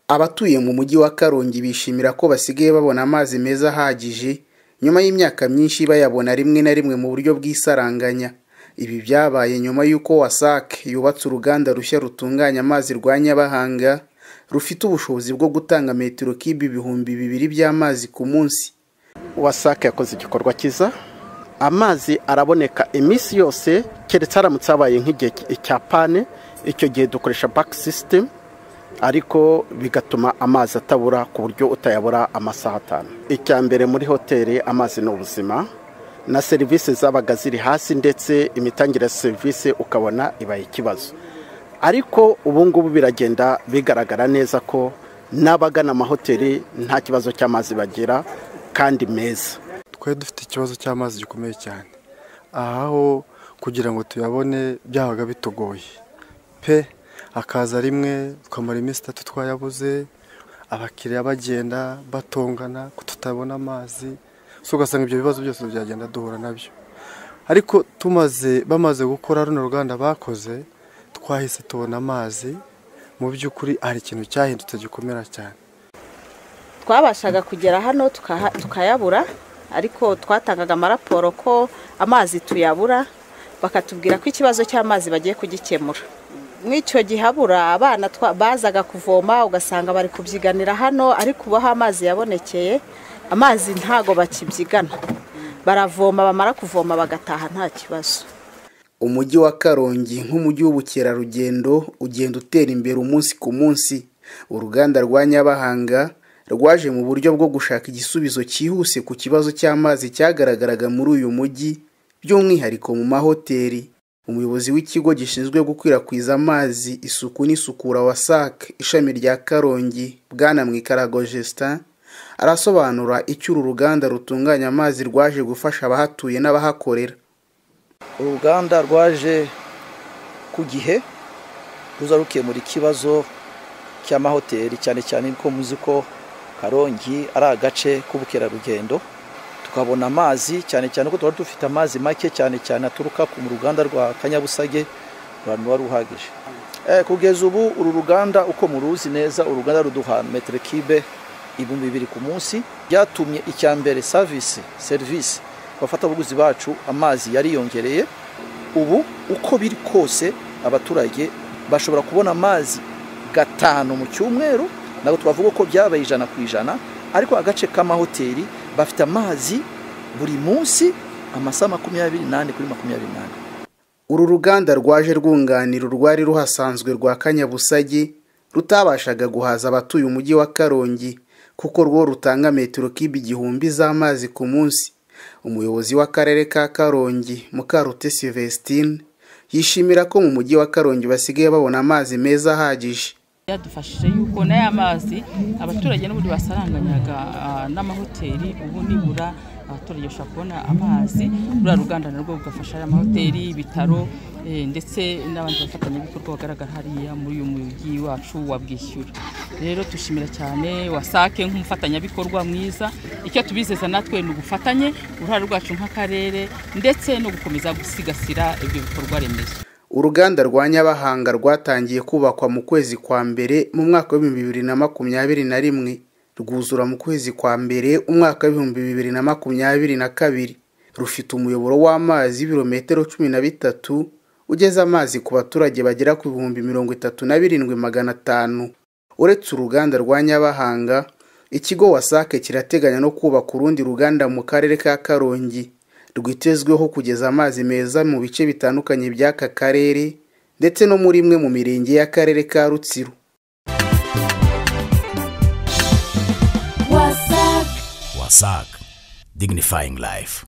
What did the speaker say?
Abatuye mu mujyi wa Karongi bishimira ko basigaye babona amazi meza ahagije nyuma y'imyaka myinshi bayabona rimwe na rimwe mu buryo bw'isaranganya. Ibi byabaye nyuma y'uko WASAC yubatse uruganda rushya rutunganya amazi rwa Nyabahanga rufite ubushobozi bwo gutanga metero kibi ibihumbi 2 by'amazi ku munsi. WASAC yakoze igikorwa kiza, amazi araboneka iminsi yose keretse aramutse habaye nk'igihe cya pane. Icyo gihe dukoresha back system, ariko bigatuma amazi atabura ku buryo utayabura amasaha 5. Icya mbere muri hoteli amazi no ubuzima, na service zabaga ziri hasi ndetse imitangire ya service ukabona ibaye ikibazo. Ariko ubu ngubu biragenda bigaragara neza ko n'abagana amahoteli nta kibazo cy'amazi bagira kandi meza. Twe dufite ikibazo cy'amazi gikomeye cyane, aho kugira ngo tuyabone byabaga bitugoye pe. Akaza rimwe tukamara iminsi 3 twayabuze, abakiriya bagenda batongana ko tutabona amazi, so ugasanga ibyo bibazo byose byagenda duhura nabyo. Ariko bamaze gukora runo ruganda bakoze, twahise tubona amazi. Mu by'ukuri ari ikintu cyahindutse gikomera cyane. Twabashaga kugera hano tukayabura, ariko twatangaga amaraporo ko amazi tuyabura, bakatubwira ko ikibazo cy'amazi bagiye kugikemura. Mw'icyo gihabura abana bazaga kuvoma ugasanga bari kubyiganira hano, ariko ubaho amazi yabonekeye, amazi ntago bakibyigana, baravoma bamara kuvoma bagataha nta kibazo. Umujyi wa Karongi nk'umujyi w'ubukerarugendo ugenda utera imbere umunsi ku munsi. Uruganda rwa Nyabahanga rwaje mu buryo bwo gushaka igisubizo cyihuse ku kibazo cy'amazi cyagaragaraga muri uyu mujyi, by'umwihariko mu mahoteli. Umuyobozi w'ikigo gishinzwe gukwirakwiza amazi, isuku n'isukura WASAC ishami rya Karongi, Bwana Mwikarago Justin, arasobanura icyo uru ruganda rutunganya amazi rwaje gufasha abahatuye n'abahakorera. Uruganda rwaje ku gihe ruzarukiye muri kibazo cy'amahoteli, cyane cyane ko muzi ko Karongi ari agace k'ubukerarugendo. Tukabona amazi cyane cyane ko twari dufite amazi make cyane cyane aturuka ku ruganda rwa Kanyabusage rwantu waruhagije. Kugeza ubu uru ruganda uko muruzi neza, uruganda ruduha metero kibe 2,000 ku munsi. Byatumye icyambere service bafata buguzi bacu amazi yari yongereye. Ubu uko biri kose abaturage bashobora kubona amazi 5 mu cyumweru, nago twavuga ko byabaye 100%, ariko agace k'amahoteli bafite amazi buri munsi amasaha 28 kuri 28. Uru ruganda rwaje rwunganira urwari ruhasanzwe rwa Kanyabusage rutabashaga guhaza abatuye umujyi wa Karongi, kuko rwo rutanga metero kibi 1,000 z'amazi ku munsi. Umuyobozi w'akarere ka Karongi, Mukarute Sylvestine, yishimira ko mu mujyi wa Karongi basigaye babona amazi meza ahagije. Yadufashije yuko n'aya mazi abaturage n'ubundi basaranganyaga n'amahoteli, ubu nibura abaturage bashobora kubona amazi. Rura ruganda narwo rugafasha amahoteli, ibitaro ndetse n'abandi bafatanyabikorwa bagaragara hariya muri uyu mujyi wacu wa Bwishyura. Rero tushimira cyane WASAC nk'umufatanyabikorwa mwiza. Icyo tubizeza natwe ni ubufatanye uruhare rwacu nk'akarere ndetse no gukomeza gusigasira ibyo bikorwa remezo. Uruganda rwa Nyabahanga rwatangiye kubakwa mu kwezi kwa mbere mu mwaka wa 2021, rwuzura mu kwezi kwa mbere umwaka wa 2022. Rufite umuyoboro w'amazi ibirometero 13 ugeza amazi ku baturage bagera ku 37,500. Uretse uruganda rwa Nyabahanga, ikigo WASAC kirateganya no kubaka urundi ruganda mu karere ka Karongi rwitezweho kugeza amazi meza mu bice bitandukanye by'aka karere ndetse no muri imwe mu mirenge y'akarere ka Rutsiro. WASAC, dignifying life.